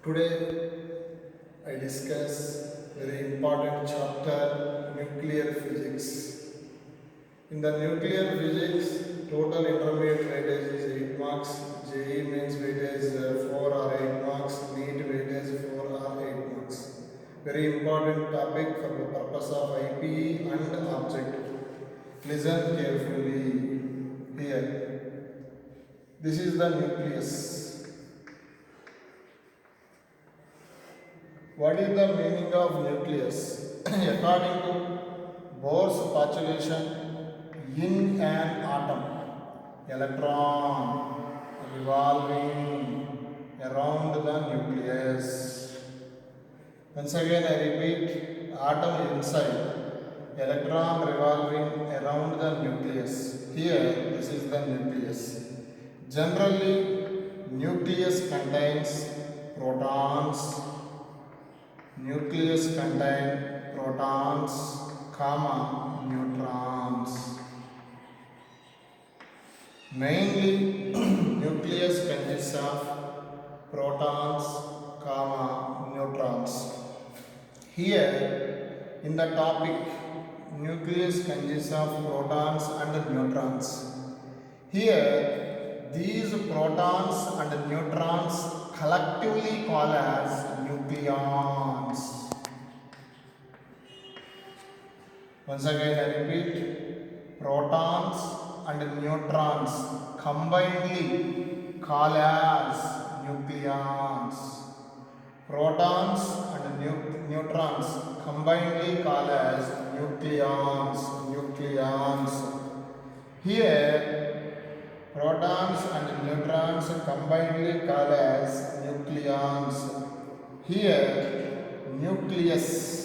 Today I discuss very important chapter nuclear physics. In the nuclear physics, total intermediate weightage is 8 marks, JE mains weightage 4 or 8 marks, NEET weightage 4 or 8 marks. Very important topic for the purpose of IPE and objective. Listen carefully here. This is the nucleus. What is the meaning of nucleus? According to Bohr's postulation, in an atom, electron revolving around the nucleus. Once again I repeat, atom inside, electron revolving around the nucleus. Here, this is the nucleus. Generally, nucleus contains protons. Nucleus contains protons, comma, neutrons. Mainly, nucleus consists of protons, comma, neutrons. Here, in the topic, nucleus consists of protons and neutrons. Here, these protons and neutrons collectively called as nucleons. Once again I repeat, protons and neutrons combinedly called as nucleons. Protons and neutrons combinedly called as nucleons. Here, protons and neutrons combinedly called as nucleons. Here, nucleus.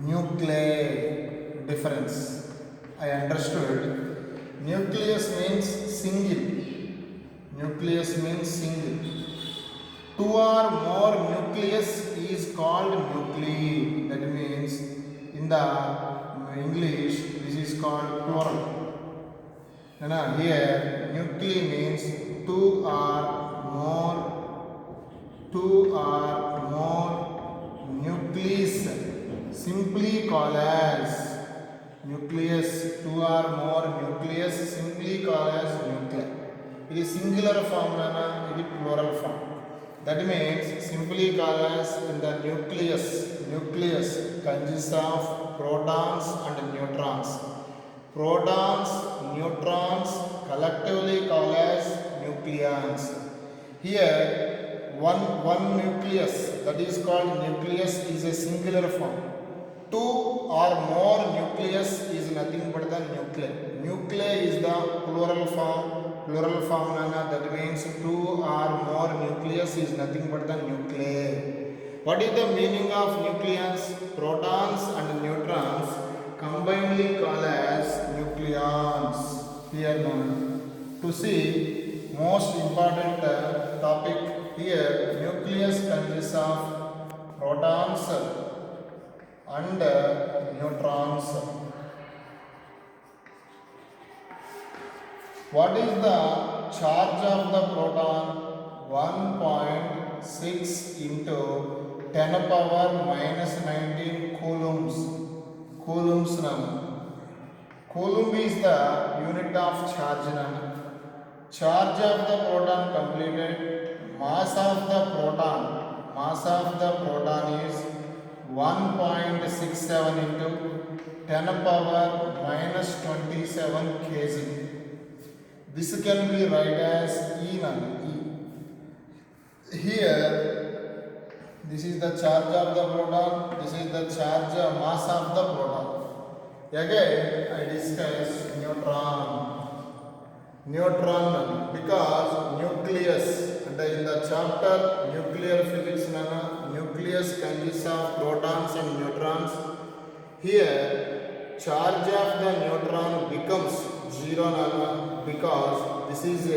Nuclei difference. I understood. Nucleus means single. Nucleus means single. Two or more nucleus is called nuclei. That means in the English this is called plural. Here nuclei means two or more nucleus, simply called as nucleus. Two or more nucleus simply called as nuclei. It is singular form and it is plural form. That means simply called as in the nucleus. Nucleus consists of protons and neutrons. Protons, neutrons collectively called as nucleons. Here, one nucleus, that is called nucleus, is a singular form. Two or more nucleus is nothing but the nuclei. Nuclei is the plural form. Plural form, that means two or more nucleus is nothing but the nuclei. What is the meaning of nucleons? Protons and neutrons combinedly called as nucleons. Here now, to see most important topic here, nucleus consists of protons and neutrons. What is the charge of the proton? 1.6 into 10 power minus 19 coulombs. Coulombs now. Coulomb is the unit of charge now. Charge of the proton completed. Mass of the proton is 1.67 into 10 power minus 27 kg. This can be written as E now. Here, this is the charge of the proton, this is the charge mass of the proton. Again, I discuss neutron because nucleus, and in the chapter nuclear physics, nucleus consists of protons and neutrons. Here, charge of the neutron becomes 0 because this is a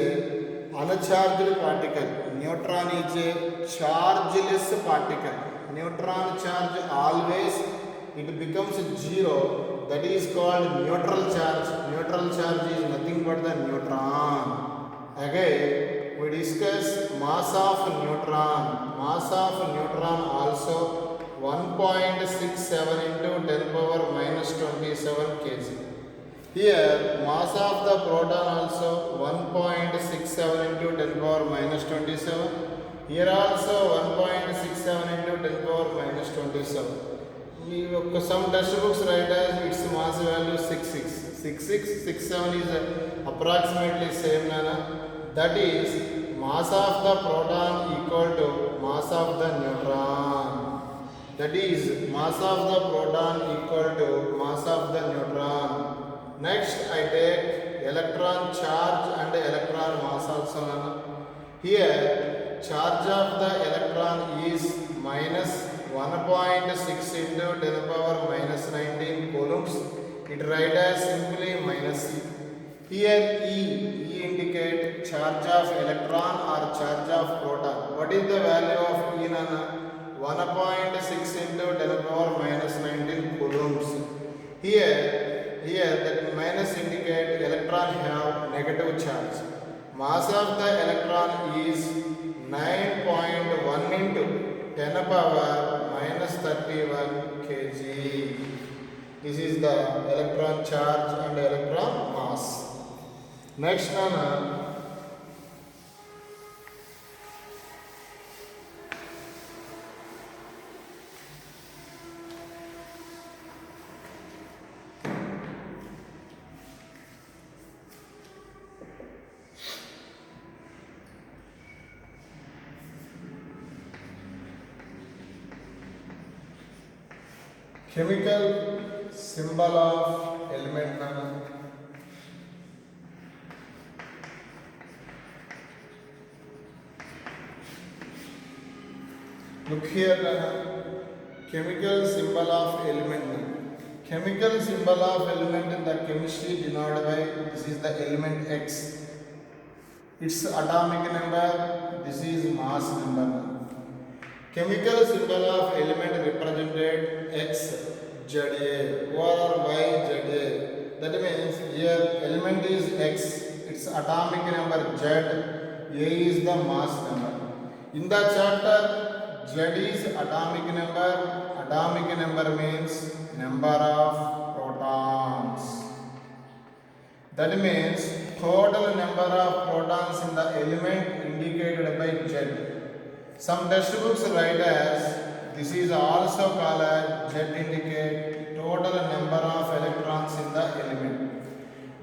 uncharged particle. Neutron is a chargeless particle. Neutron charge always it becomes 0. That is called neutral charge. Neutral charge is nothing but the neutron. Again, we discuss mass of neutron. Mass of neutron also 1.67 into 10 power minus 27 kg. Here, mass of the proton also 1.67 into 10 power minus 27. Here also 1.67 into 10 power minus 27. Some textbooks write as its mass value 6667 is approximately same nana. That is mass of the proton equal to mass of the neutron. That is mass of the proton equal to mass of the neutron. Next I take electron charge and electron mass also nana. Here charge of the electron is minus 1.6 into 10 power minus 19 coulombs. It write as simply minus E. Here E indicate charge of electron or charge of proton. What is the value of E nana? 1.6 into 10 power minus 19 coulombs. Here that minus indicate electron have negative charge. Mass of the electron is 9.1 into 10 power minus 31 kg. This is the electron charge and electron mass. Next nana, chemical symbol of element nana. Look here nana. Chemical symbol of element nana. Chemical symbol of element in the chemistry denoted by this is the element X. Its atomic number, this is mass number nana. Chemical symbol of element represented X, ZA, or Y, ZA. That means here element is X, its atomic number Z, A is the mass number. In the chapter, Z is atomic number. Atomic number means number of protons. That means total number of protons in the element indicated by Z. Some textbooks write as this is also called as Z indicate total number of electrons in the element.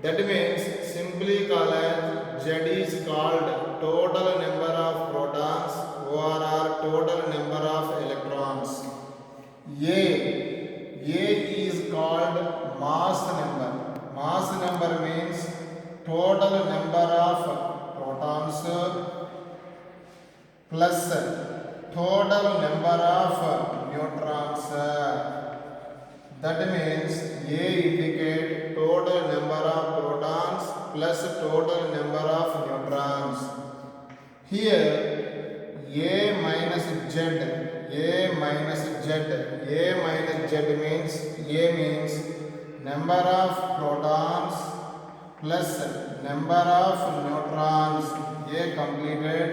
That means simply called as Z is called total number of protons or total number of electrons. A is called mass number. Mass number means total number of protons plus total number of neutrons. That means A indicate total number of protons plus total number of neutrons. Here A minus Z means A means number of protons plus number of neutrons. A completed.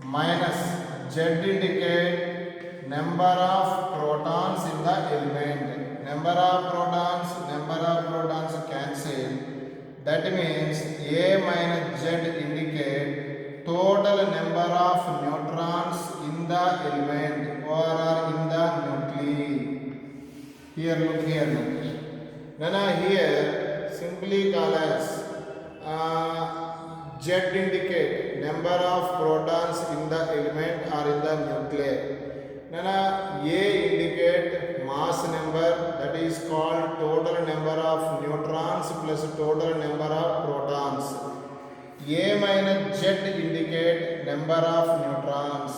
Minus Z indicate number of protons in the element. Number of protons cancel. That means A minus Z indicate total number of neutrons in the element or in the nuclei. Here look here. Nana here simply call as Z indicate number of protons in the element or in the nuclei. Nana A indicate mass number, that is called total number of neutrons plus total number of protons. A minus Z indicate number of neutrons.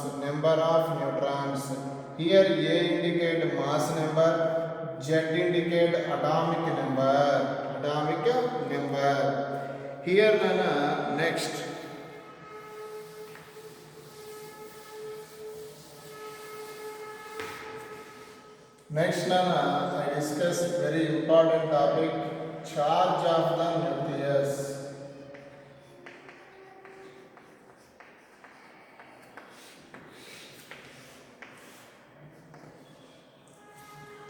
Here A indicate mass number, Z indicate atomic number. Here nana next. Next nana I discuss very important topic, charge of the nucleus.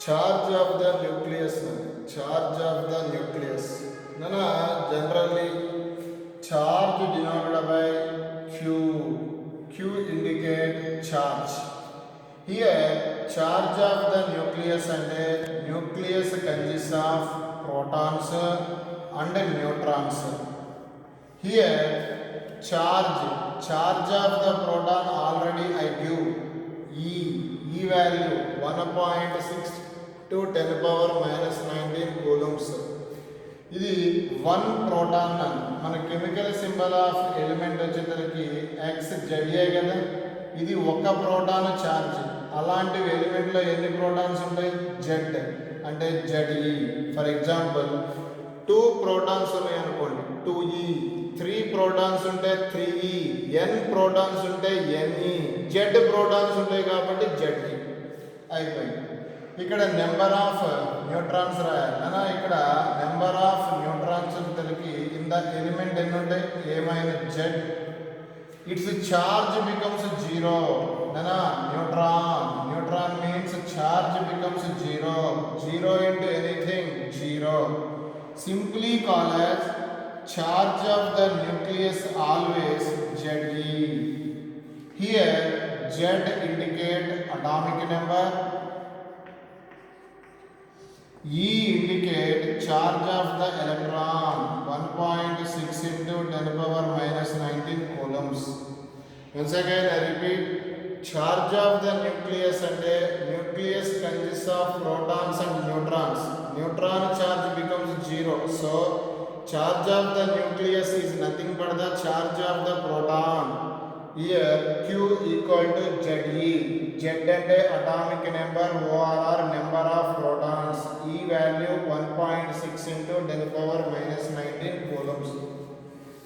charge of the nucleus. Charge of the nucleus. Nana generally charge denoted by Q. Q indicate charge. Here charge of the nucleus and nucleus consists of protons and neutrons. Here charge of the proton already I give E value 1.6 to 10 power minus 19 coulombs. ఇది 1 proton మన chemical symbol of element వచ్చేసరికి XZA కదా. ఇది ఒక proton charge. అలాంటి ఎలిమెంట్లో ఎన్ని protons ఉంటాయి? Z అంటే ZE. ఫర్ ఎగ్జాంపుల్ 2 ప్రోటాన్స్ ఉన్నాయి అనుకోండి, 2E. 3 ప్రోటాన్స్ ఉంటే 3E. N ప్రోటాన్స్ ఉంటే NE. Z ప్రోటాన్స్ ఉంటాయి కాబట్టి ZE. అయిపోయింది. ఇక్కడ నెంబర్ ఆఫ్ న్యూట్రాన్స్ రాయాలి అనా. ఇక్కడ నెంబర్ ఆఫ్ న్యూట్రాన్స్ తెలికి ఇన్ ద ఎలిమెంట్ ఎన్ని ఉంటాయి? A - Z. Its charge becomes 0 అనా. Neutron means charge becomes 0. 0 into anything 0. Simply call as charge of the nucleus always ZE. Here Z indicate atomic number, E indicate charge of the electron 1.6 into 10 power minus 19 coulombs. Once again I repeat, charge of the nucleus and nucleus consists of protons and neutrons. Neutron charge becomes 0. So charge of the nucleus is nothing but the charge of the proton. Here Q equal to ZE. Z అంటే atomic number, OR number of protons. E value 1.6 into 10 power minus 19 coulombs.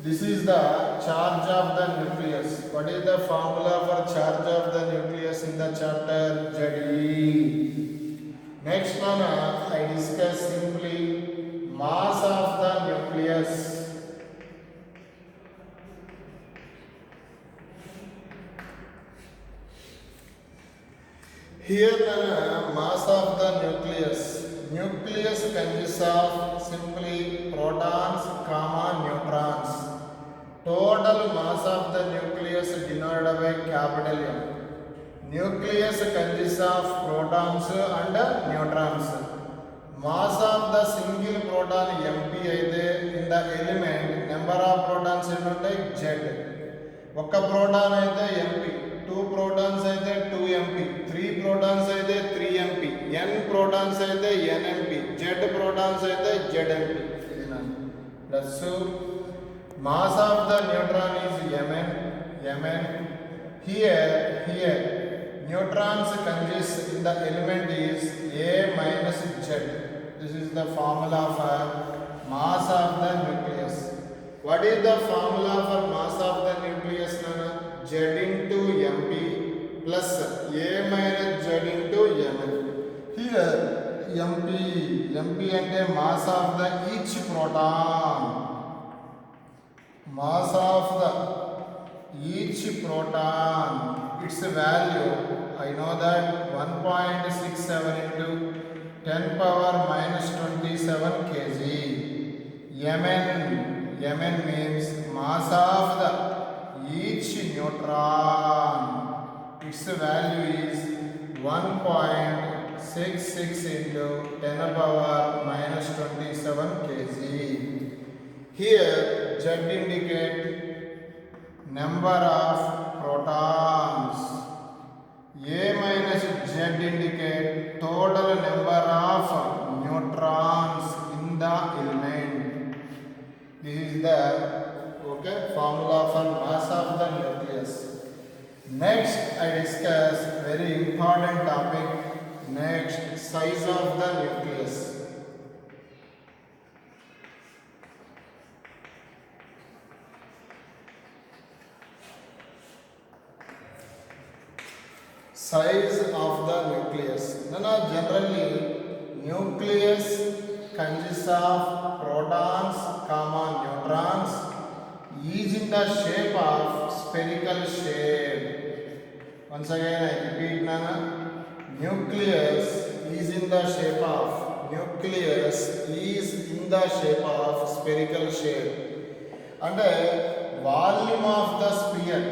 This is the charge of the nucleus. What is the formula for charge of the nucleus in the chapter? ZE. Next one I discuss simply mass of the nucleus. Here the mass of the nucleus. Nucleus consists of simply protons, neutrons. Total mass of the nucleus denoted by capital M. Nucleus consists of protons and neutrons. Mass of the single proton MP అయితే in the element number of protons ఎన్ని ఉంటాయి? Z. ఒక proton అయితే MP, 2 protons అయితే 2MP, 3 protons అయితే 3MP, N protons అయితే NMP, Z protons అయితే ZMP. Plus mass of the neutron is Mn. Here neutrons consist in the element is A minus Z. This is the formula for mass of the nucleus. What is the formula for mass of the nucleus? Z into MP plus A minus Z into Mn. Here MP అంటే mass of the each proton. Mass of the each proton, its value I know that 1.67 into 10 power minus 27 kg. Mn means mass of the each neutron. Its value is 1.66 into 10 power minus 27 kg. Here Z indicate number of protons. A minus Z indicate total number of neutrons in the element. This is the formula for mass of the nucleus. Next I discuss very important topic. Next, size of the nucleus. Size of the nucleus. Generally nucleus consists of protons, neutrons, is in the shape of spherical shape. Once again I repeat, nucleus is in the shape of nucleus is in the shape of spherical shape. అంటే volume of the sphere,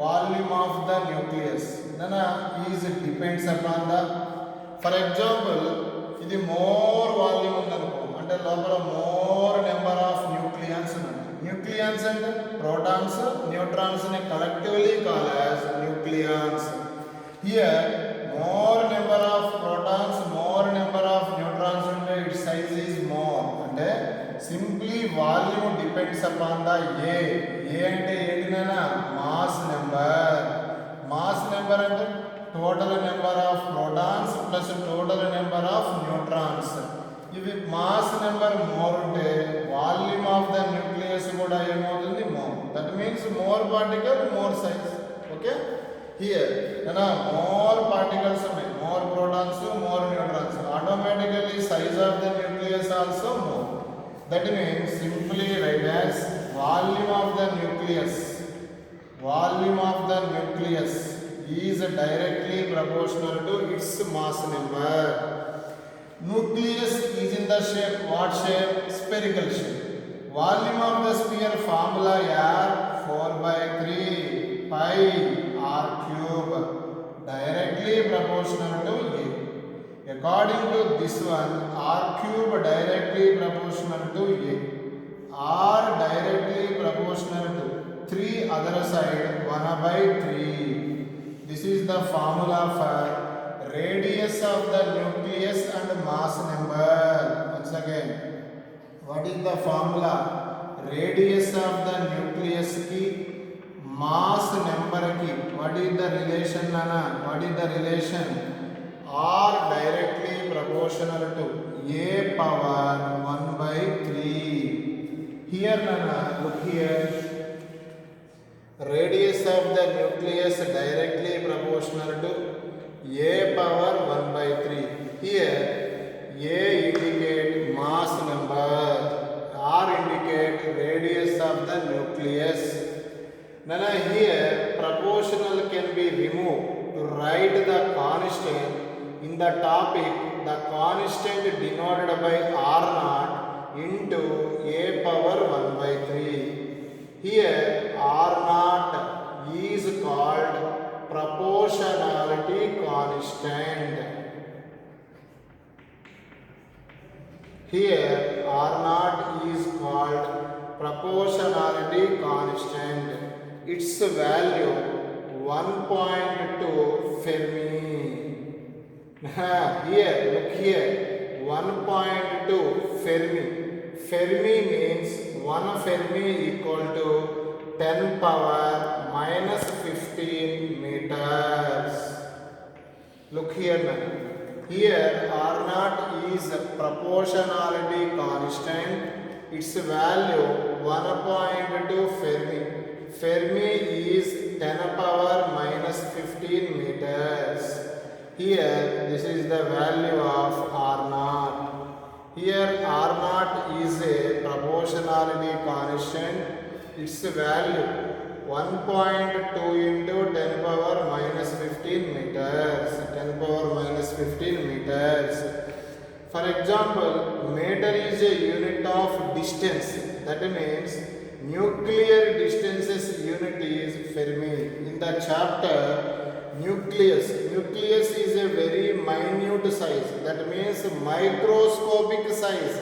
volume of the nucleus is depends upon the, for example ఇది more volume ఉందనుకో, అంటే లోపల more number of nucleons ఉన్నాయి. Nucleons అంటే protons neutrons ని collectively call as nucleons. Here more number of protons more number of neutrons ఉంటే it size is more. అంటే simply volume depends upon the A. A అంటే ఏంటినైనా mass number. Mass number అంటే total number of protons plus total number of neutrons. ఇవి mass number more ఉంటే volume of the nucleus కూడా ఏమవుతుంది more. That means more particle more size. Okay, here more particles ఉన్నాయి, more protons more neutrons, automatically size of the nucleus also more. That means simply write as volume of the nucleus. Volume of the nucleus is directly proportional to its mass number. Nucleus is in the shape, what shape? Spherical shape. Volume of the sphere formula are 4 by 3 pi r cube, directly proportional to A. According to this one, r cube directly proportional to A, r directly proportional to 3 other side 1 by 3. This is the formula for radius of the nucleus and mass number. Once again, what is the formula? Radius of the nucleus ki mass number ki what is the relation nana? What is the relation? R directly proportional to A power 1 by 3. Here nana, look here. Radius of the nucleus directly proportional to A power 1 by 3. Here A indicate mass number, R indicate radius of the nucleus. Nana here proportional can be removed to write the constant. In the topic, the constant denoted by R naught into A power 1 by 3. Here R naught is called proportionality constant. Here R naught is called proportionality constant. Its value 1.2 Fermi. Here, look here, 1.2 Fermi. Fermi means 1 Fermi equal to 10 power minus 15 meters. Look here now. Here R naught is proportionality constant. Its value 1.2 Fermi. Fermi is 10 power minus 15 meters. Here this is the value of R naught. Here R naught is a proportionality constant. Its value 1.2 into 10 power minus 15 meters. 10 power minus 15 meters. For example, meter is a unit of distance. That means nuclear distances unit is Fermi. In the chapter nucleus is a very minute size. That means microscopic size.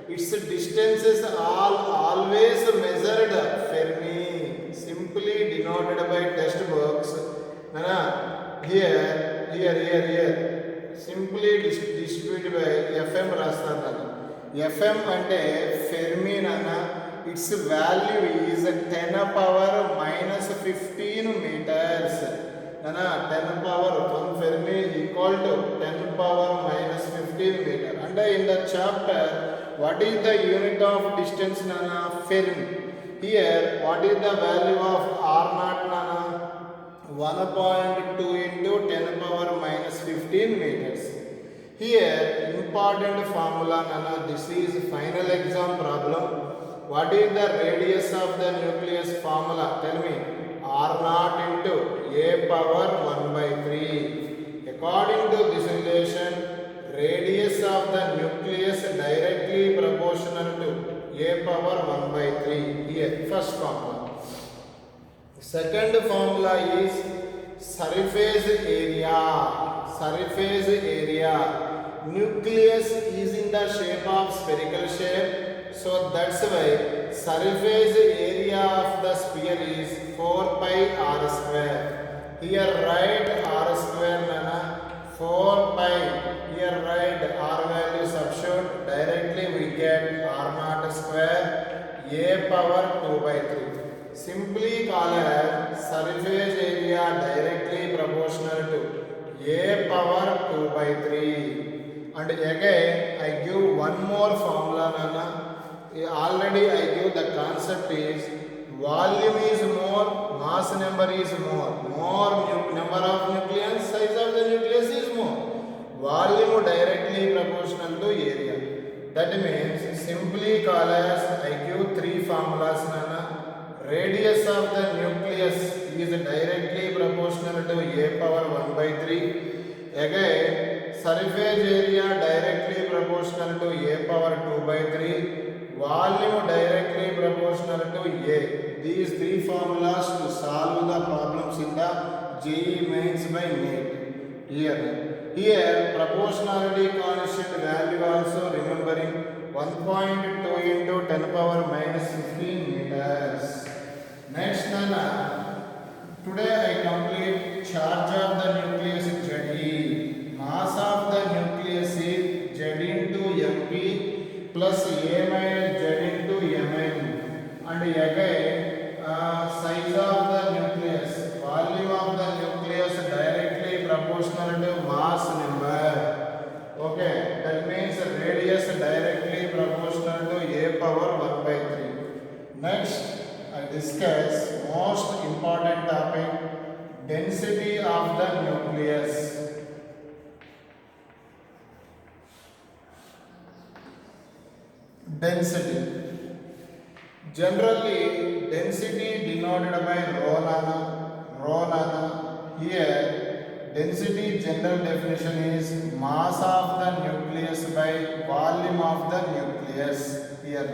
Its distances are always measured Fermi. Simply denoted by textbooks. Here. Simply distributed by FM rastana. FM ante Fermi nana. Its value is 10 power minus 15 meters. 10 power 1 Fermi equal to 10 power minus 15 meter. And in the chapter, what is the unit of distance nana? Fermi. Here, what is the value of R naught nana? 1.2 into 10 power minus 15 meters. Here, important formula nana. This is final exam problem. What is the radius of the nucleus formula? Tell me. R naught into A power 1 by 3. According to this relation, radius of the nucleus directly proportional to a power 1 by 3. Here first formula. Second formula is surface area. Surface area. Nucleus is in the shape of spherical shape, so that's why surface area of the sphere is 4 pi r square. Here write r square nana 4 pi. Here write r value substitute, directly we get r naught square a power 2 by 3. Simply call as surface area directly proportional to a power 2 by 3. And again I give one more formula nana. Already I give the concept is volume is more, mass number is more. More number of nucleons, size of the nucleus is more. Volume directly proportional to area. That means simply call as I give three formulas nana. Radius of the nucleus is directly proportional to a power 1 by 3. Again surface area directly proportional to a power 2 by 3. Volume directly proportional to a. These three formulas to solve the problems in the JEE Mains by NEET. Here proportionality constant value also remembering 1.2 into 10 power minus 15 meters. Next nana, today I complete charge of the nucleus ZE. Mass of the nucleus is Z into Mp plus A minus Z into Mn. And again size of the nucleus, volume of the nucleus directly proportional to mass number. Okay, that means radius directly proportional to a power 1 by 3. Next I discuss most important topic, density of the nucleus. Density. Generally density denoted by rho nana. Here density general definition is mass of the nucleus by volume of the nucleus. Here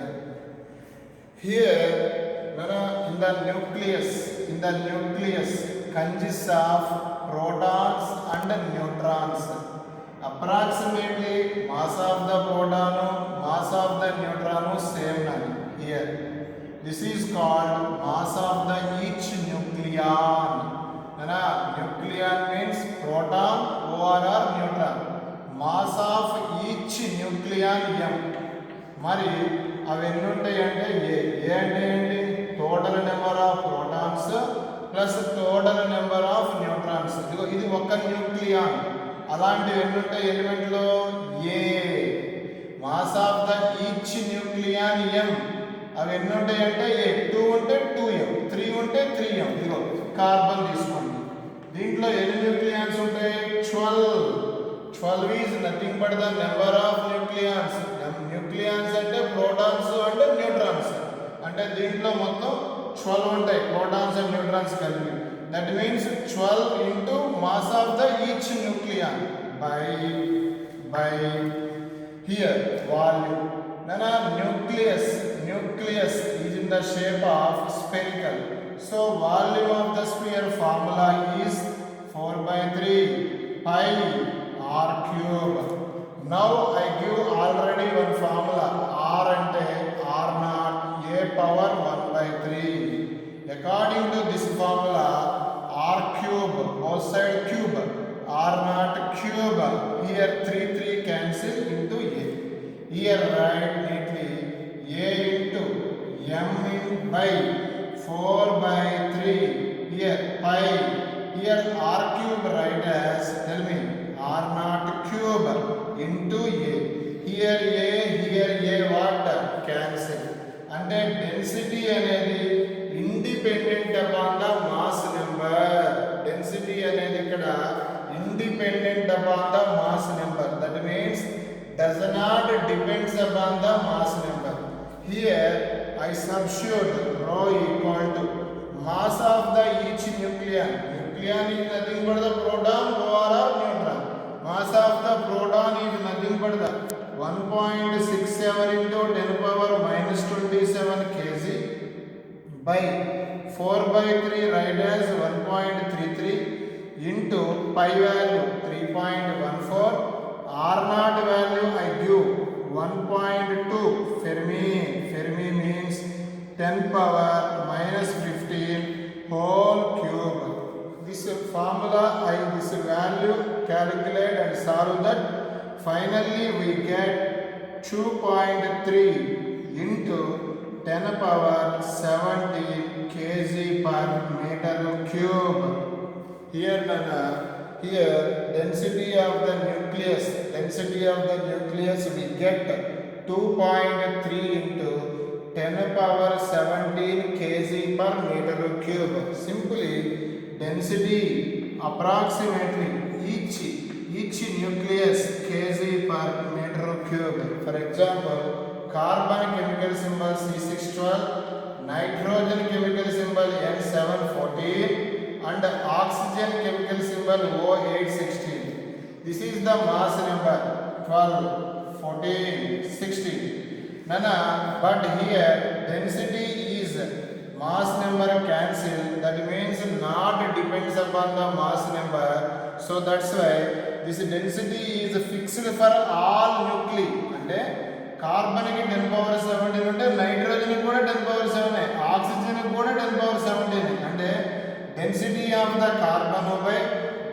in the nucleus consists of protons and neutrons. Approximately mass of the proton, mass of the neutron same here. This is called mass of the each nucleon. Nucleon means proton or neutron. Mass of each nucleon m. Mari అవి ఎన్ని ఉంటాయి అంటే ఏ అంటే ఏంటి, total number of protons plus total number of neutrons. ఇది ఒక న్యూక్లియాన్. అలాంటివి ఎన్ని ఉంటాయి ఎలిమెంట్లో ఏ. మాస్ ఆఫ్ ద ఈచ్ న్యూక్లియాన్ ఎం. అవి ఎన్ని ఉంటాయి అంటే ఏ 2 ఉంటే 2m, 3 ఉంటే 3m. ఇదిగో కార్బన్ తీసుకోండి, దీంట్లో ఎన్ని న్యూక్లియాన్స్ ఉంటాయి 12. 12 is nothing but the number of nucleons. Nucleons అంటే ప్రోటాన్స్ అంటే న్యూట్రాన్స్. అంటే దీంట్లో మొత్తం 12 ఉంటాయి ప్రోటాన్స్ అండ్ న్యూట్రాన్స్ కలిపి. That means 12 into mass of the each nucleon by here volume. nucleus is in the shape of spherical. So volume of the sphere formula is 4/3 pi r cube. Now I give already one formula. R ante r naught a power 1/3. According to this formula, r cube, both side cube, r naught cube. Here 3 cancel into a. Here write neatly a into m in by 4/3. Here pi. Here r cube write as, tell me, r naught cube into a. Here a what? Cancel. అంటే density అనేది independent upon the mass number. Density అనేది ఇక్కడ independent upon the mass number. That means does not depends upon the mass number. Here I substitute rho equal to mass of the each nucleon. Nucleon is nothing but the proton or neutron. Mass of the proton is nothing పడదా 1.67 into 10 power minus 27 kg by 4 by 3 right as 1.33 into pi value 3.14 r naught value I give 1.2 Fermi means 10 power minus 15 whole cube. This formula this value calculate and solve that. Finally we get 2.3 into 10 power 17 kg per meter cube. Here density of the nucleus we get 2.3 into 10 power 17 kg per meter cube. Simply density approximately each nucleus kg per meter cube. For example, carbon chemical symbol C612, nitrogen chemical symbol N714 and oxygen chemical symbol O816. This is the mass number 12, 14, 16. Nana, but here density is mass number cancel, that means not depends upon the mass number. So that's why this density is fixed for all nuclei. అంటే carbon కి 10 power 17 ఉంటే nitrogen కి కూడా 10 power 7, oxygen కి కూడా 10 power 17. అంటే density of the carbon by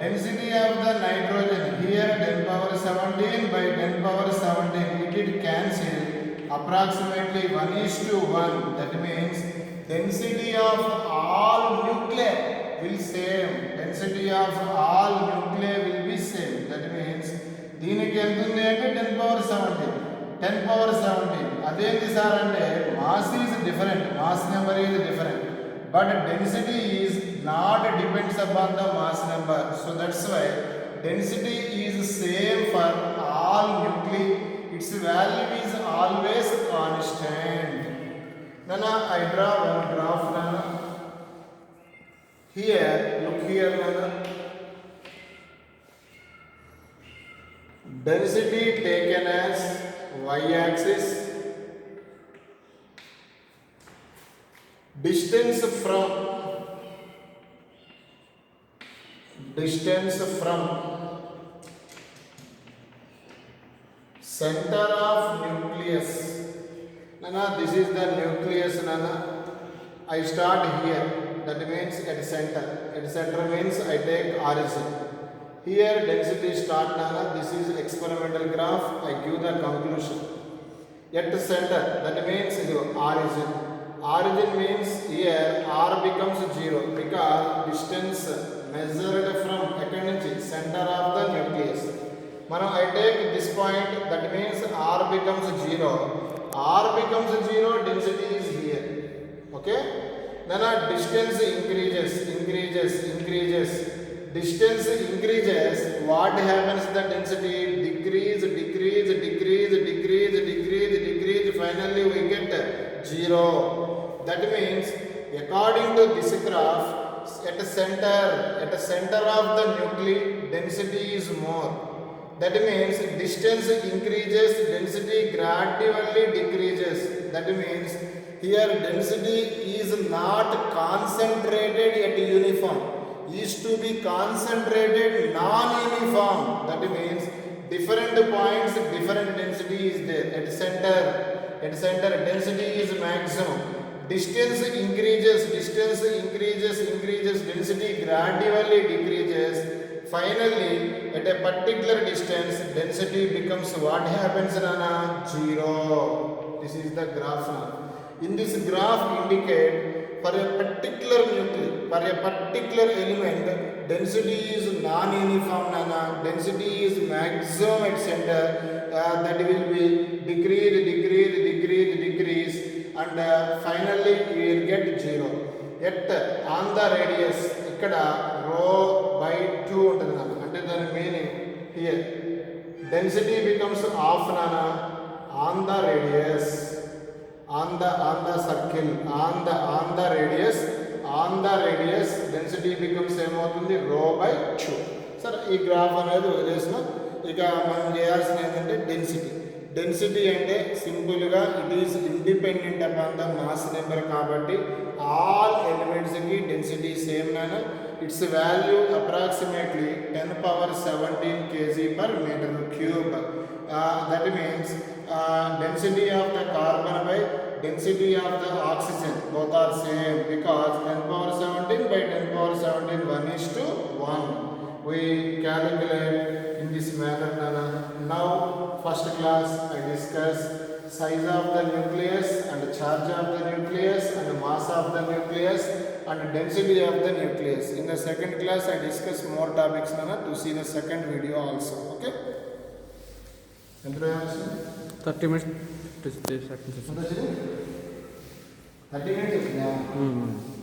density of the nitrogen, here 10 power 17 by 10 power 17, it cancel approximately 1:1. That means density of all nuclei will same. Density of all nuclei will be same. That means దీనికి ఎంత ఉంది అంటే 10 power 17. 10 power 17 అదేంటి sir అంటే mass is different, mass number is different, but density is not depends upon the mass number. So that's why density is same for all nuclei. Its value is always constant. Nana, I draw one graph. Nana, here look here. Nana, density taken as y-axis, distance from center of nucleus. Nana, this is the nucleus. Nana, I start here, that means at center means I take origin. Here density start. Nana, this is experimental graph, I give the conclusion. At the center, that means origin means here r becomes 0 because distance measured from center of the nucleus. Now I take this point, that means r becomes 0. R becomes 0, density is here. Okay? Then distance increases. Distance increases, what happens? The density decrease. Finally we get 0. That means according to this graph, at the center of the nuclei density is more. That means distance increases, density gradually decreases. That means here density is not concentrated at uniform, is to be concentrated non-uniform. That means different points, different density is there. At center density is maximum. Distance increases, density gradually decreases. Finally, at a particular distance, density becomes, what happens, Nana? 0. This is the graph now. In this graph indicate for a particular nuclei, for a particular element, density is non-uniform, Nana. Density is maximum at center. That will be decrease, and finally we will get 0. Yet on the radius, ikkada rho by 2 untadi nana. Ante dani meaning here density becomes half, Nana, on the radius, on the circle, on the radius density becomes ఏమవుతుంది rho by 2. సరే ఈ graph అనేది వదిలేసిన ఇక మనం చేయాల్సిన ఏంటంటే density అంటే సింపుల్గా it is independent upon the mass number కాబట్టి ఆల్ ఎలిమెంట్స్కి డెన్సిటీ సేమ్ నాను it's value approximately 10^17 kg per meter cube. That means density of the carbon by density of the oxygen both are same because 10^17 by 10^17 1 is to 1. We calculate in this manner. Now first class I discuss size of the nucleus and charge of the nucleus and mass of the nucleus and density of the nucleus. In the second class I discuss more topics to see the second video also. Okay. 30 minutes. 30 minutes. 30 minutes.